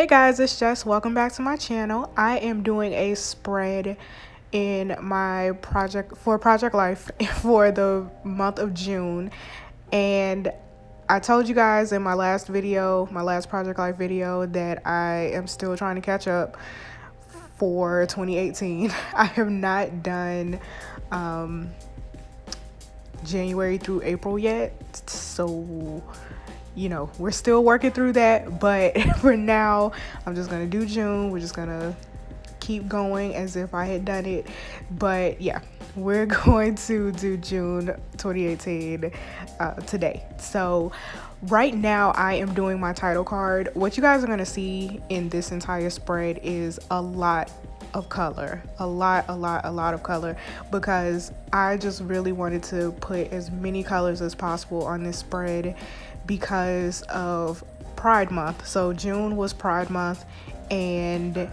Hey guys, it's Jess. Welcome back to my channel. I am doing a spread in my Project Life for the month of June. And I told you guys in my last Project Life video, that I am still trying to catch up for 2018. I have not done January through April yet. So we're still working through that, but for now, I'm just gonna do June. We're just gonna keep going as if I had done it. But yeah, we're going to do June 2018 today. So right now I am doing my title card. What you guys are gonna see in this entire spread is a lot of color, a lot of color, because I just really wanted to put as many colors as possible on this spread because of Pride Month. So June was Pride Month, and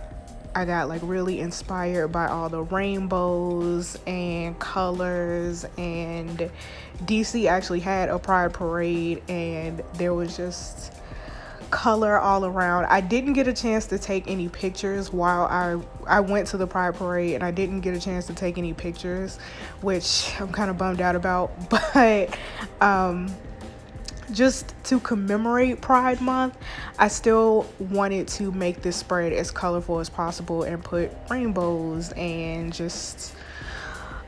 I got like really inspired by all the rainbows and colors, and DC actually had a Pride parade, and there was just color all around. I didn't get a chance to take any pictures while I went to the Pride parade, and I didn't get a chance to take any pictures, which I'm kind of bummed out about. But just to commemorate Pride Month, I still wanted to make this spread as colorful as possible and put rainbows and just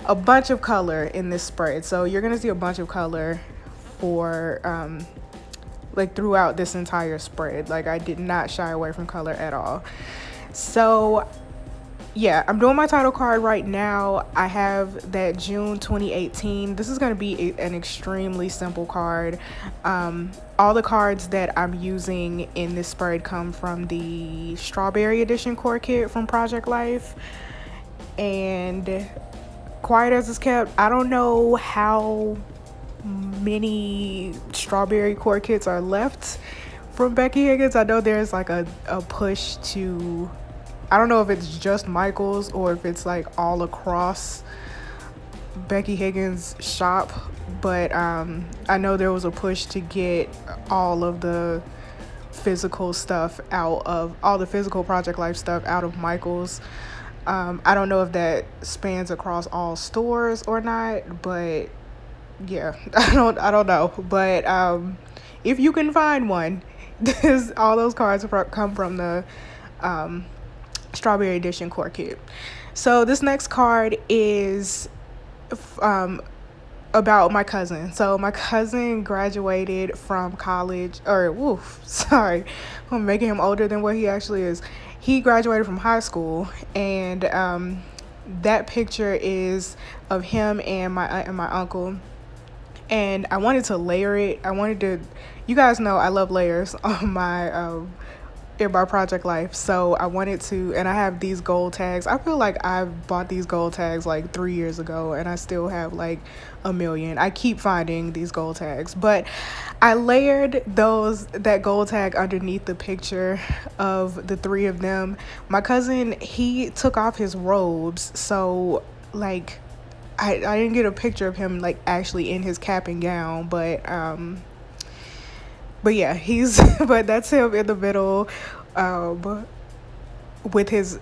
a bunch of color in this spread. So you're gonna see a bunch of color for like throughout this entire spread. Like, I did not shy away from color at all. So yeah, I'm doing my title card right now. I have that June 2018. This is going to be an extremely simple card. All the cards that I'm using in this spread come from the Strawberry Edition core kit from Project Life. And quiet as it's kept, I don't know how many Strawberry core kits are left from Becky Higgins. I know there's like a push to, I don't know if it's just Michaels or if it's like all across Becky Higgins' shop, but I know there was a push to get all of the physical stuff out of, all the physical Project Life stuff out of Michaels. I don't know if that spans across all stores or not, but yeah, I don't know. But if you can find one, all those cards come from the Strawberry Edition core kit. So this next card is about my cousin. So my cousin graduated from college, or sorry, I'm making him older than what he actually is. He graduated from high school, and that picture is of him and my aunt and my uncle. And I wanted to layer it. You guys know I love layers on my in my Project Life. So I wanted to, and I have these gold tags. I feel like I bought these gold tags like 3 years ago, and I still have like a million. I keep finding these gold tags, but I layered that gold tag underneath the picture of the three of them. My cousin, he took off his robes, so like I didn't get a picture of him like actually in his cap and gown, but yeah, but that's him in the middle,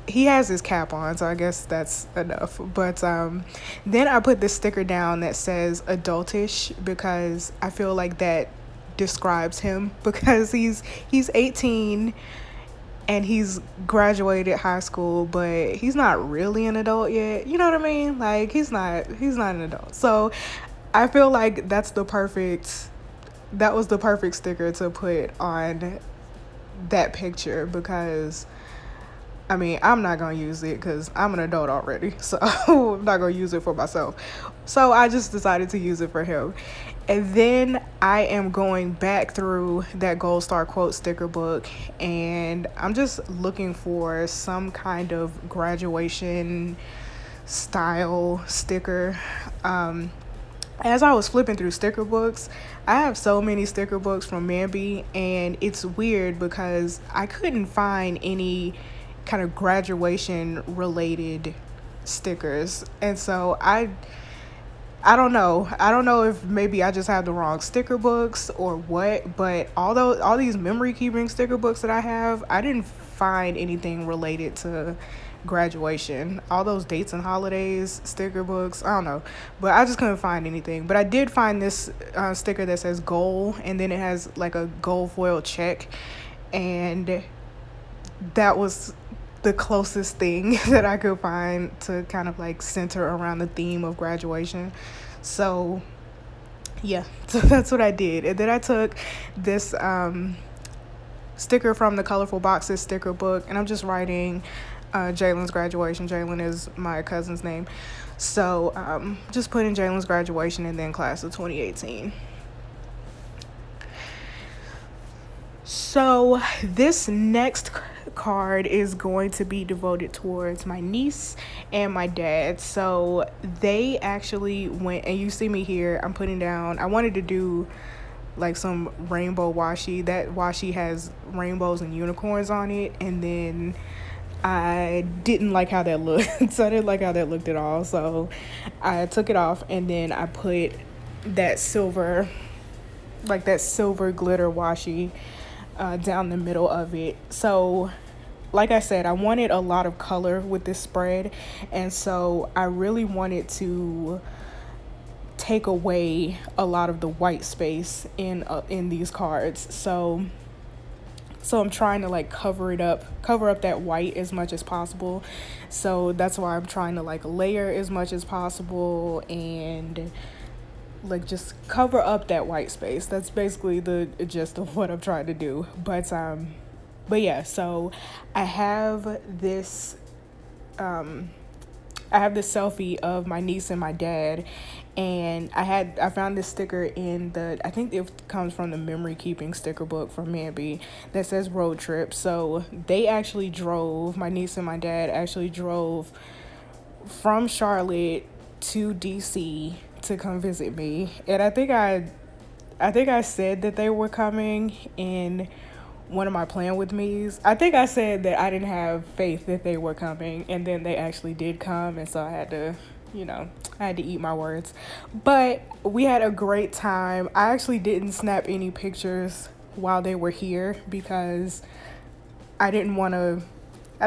he has his cap on, so I guess that's enough. But then I put this sticker down that says adultish, because I feel like that describes him, because he's 18 and he's graduated high school, but he's not really an adult yet. You know what I mean? Like, he's not an adult. So I feel like that was the perfect sticker to put on that picture, because I mean, I'm not gonna use it because I'm an adult already, so I'm not gonna use it for myself. So I just decided to use it for him. And then I am going back through that Gold Star quote sticker book, and I'm just looking for some kind of graduation style sticker. As I was flipping through sticker books, I have so many sticker books from Mambi, and it's weird because I couldn't find any kind of graduation related stickers. And so I don't know if maybe I just have the wrong sticker books or what, but all these memory keeping sticker books that I have, I didn't find anything related to graduation. All those dates and holidays, sticker books, I don't know. But I just couldn't find anything. But I did find this sticker that says goal, and then it has like a gold foil check. And that was the closest thing that I could find to kind of like center around the theme of graduation. So yeah, so that's what I did. And then I took this sticker from the Colorful Boxes sticker book, and I'm just writing Jalen's graduation. Jalen is my cousin's name. So just put in Jalen's graduation and then class of 2018. So this next card is going to be devoted towards my niece and my dad. So they actually went, and you see me here, I'm putting down, I wanted to do like some rainbow washi. That washi has rainbows and unicorns on it, and then I didn't like how that looked. So I didn't like how that looked at all. So I took it off, and then I put that silver glitter washi down the middle of it. So like I said, I wanted a lot of color with this spread, and so I really wanted to take away a lot of the white space in these cards. So I'm trying to like cover up that white as much as possible. So that's why I'm trying to like layer as much as possible and like just cover up that white space. That's basically the gist of what I'm trying to do. But yeah, so I have this selfie of my niece and my dad, and I found this sticker in I think it comes from the memory keeping sticker book from Mambi that says road trip. So my niece and my dad actually drove from Charlotte to DC to come visit me. And I think I said that they were coming in one of my plan with me's. I think I said that I didn't have faith that they were coming, and then they actually did come, and so I had to eat my words. But we had a great time. I actually didn't snap any pictures while they were here because I didn't want to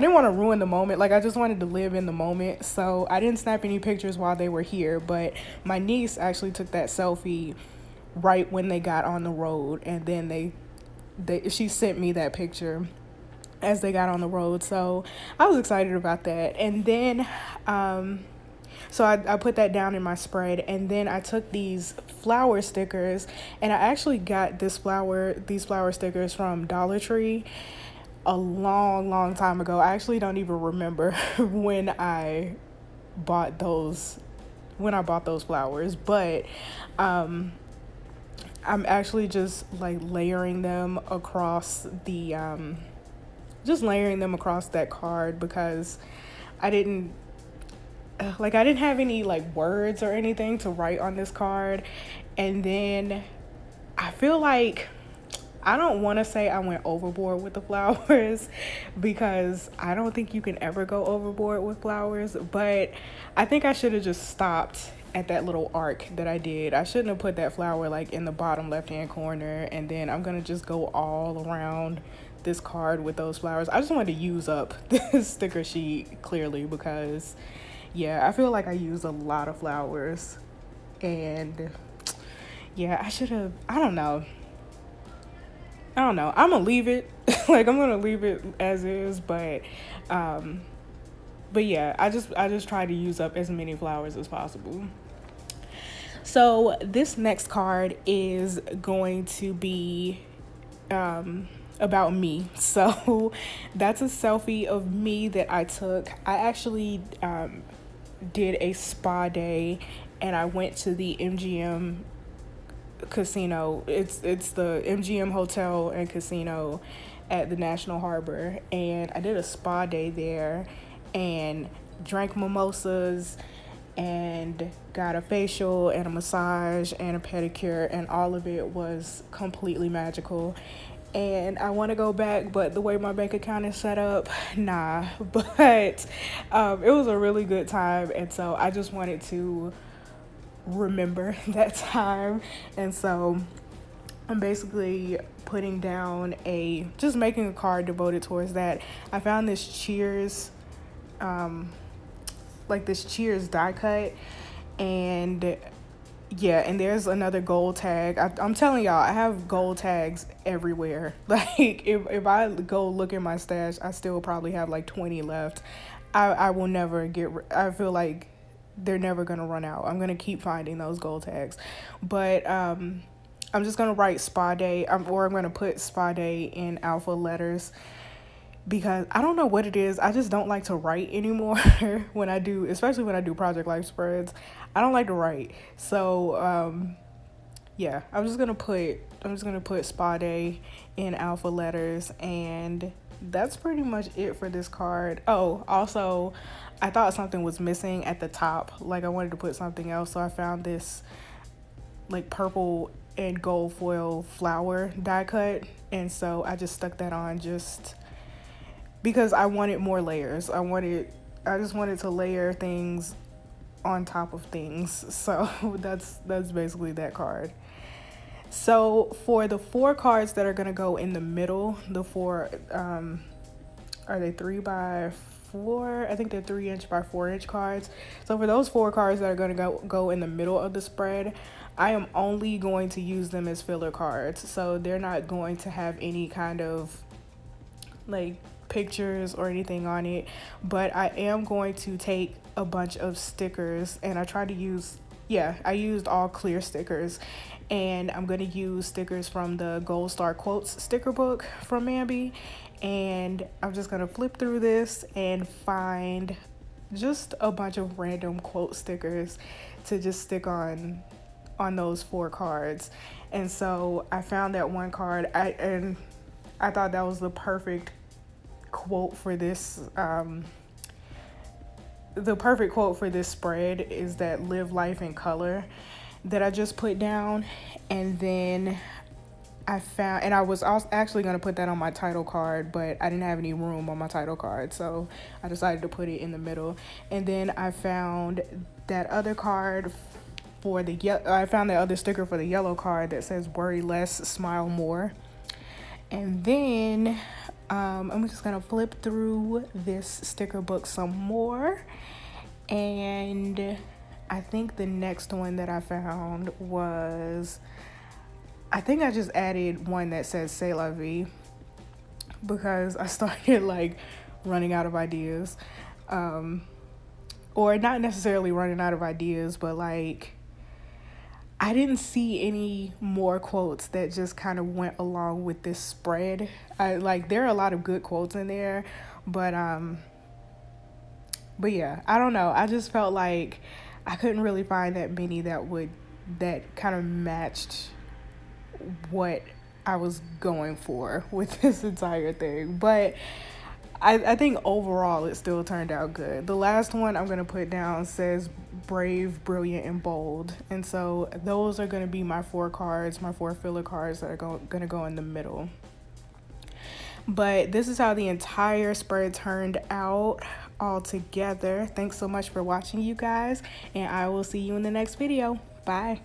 ruin the moment. Like, I just wanted to live in the moment. So I didn't snap any pictures while they were here, but my niece actually took that selfie right when they got on the road, and then she sent me that picture as they got on the road. So I was excited about that. And then so I put that down in my spread, and then I took these flower stickers, and I actually got these flower stickers from Dollar Tree a long time ago. I actually don't even remember when I bought those flowers, but I'm actually just like layering them across that card because I didn't have any like words or anything to write on this card. And then I feel like I don't want to say I went overboard with the flowers because I don't think you can ever go overboard with flowers, but I think I should have just stopped at that little arc that I did. I shouldn't have put that flower like in the bottom left-hand corner, and then I'm gonna just go all around this card with those flowers. I just wanted to use up this sticker sheet clearly because yeah, I feel like I used a lot of flowers, and yeah, I don't know. I'm gonna leave it. Like, I'm gonna leave it as is, but yeah, I just try to use up as many flowers as possible. So this next card is going to be about me. So that's a selfie of me that I took. I actually did a spa day, and I went to the MGM casino. It's the MGM Hotel and Casino at the National Harbor, and I did a spa day there and drank mimosas and got a facial and a massage and a pedicure, and all of it was completely magical. And I want to go back, but the way my bank account is set up, nah. But it was a really good time, and so I just wanted to remember that time. And so I'm basically putting down just making a card devoted towards that. I found this Cheers, like this Cheers die cut, and yeah, and there's another gold tag. I'm telling y'all, I have gold tags everywhere. Like, if I go look in my stash, I still probably have like 20 left. I will never I feel like they're never gonna run out. I'm gonna keep finding those gold tags. But I'm just gonna write spa day, or I'm gonna put spa day in alpha letters, because I don't know what it is. I just don't like to write anymore when I do, especially when I do Project Life spreads. I don't like to write. So yeah, I'm just gonna put spa day in alpha letters, and that's pretty much it for this card. Oh, also, I thought something was missing at the top. Like, I wanted to put something else, so I found this like purple and gold foil flower die cut, and so I just stuck that on just because I wanted more layers. I just wanted to layer things on top of things. So that's basically that card. So for the 4 cards that are gonna go in the middle, the 4 are they 3x4? I think they're 3" by 4" cards. So for those 4 cards that are gonna go in the middle of the spread, I am only going to use them as filler cards. So they're not going to have any kind of like pictures or anything on it, but I am going to take a bunch of stickers, and I tried to use, I used all clear stickers, and I'm going to use stickers from the Gold Star Quotes sticker book from Mambi, and I'm just going to flip through this and find just a bunch of random quote stickers to just stick on those 4 cards. And so I found that one card, and I thought that was the perfect quote for this. The perfect quote for this spread is that "Live life in color" that I just put down. And then I found, and I was also actually going to put that on my title card, but I didn't have any room on my title card, so I decided to put it in the middle. And then I found that other card I found that other sticker for the yellow card that says "Worry less, smile more." And then I'm just gonna flip through this sticker book some more, and I think the next one that I found was, I think I just added one that says "C'est la vie," because I started like running out of ideas, or not necessarily running out of ideas, but like I didn't see any more quotes that just kind of went along with this spread. There are a lot of good quotes in there, but yeah, I don't know. I just felt like I couldn't really find that many that kind of matched what I was going for with this entire thing. But I think overall it still turned out good. The last one I'm going to put down says "Brave, Brilliant, and Bold." And so those are going to be my 4 cards, my 4 filler cards that are going to go in the middle. But this is how the entire spread turned out all together. Thanks so much for watching, you guys, and I will see you in the next video. Bye.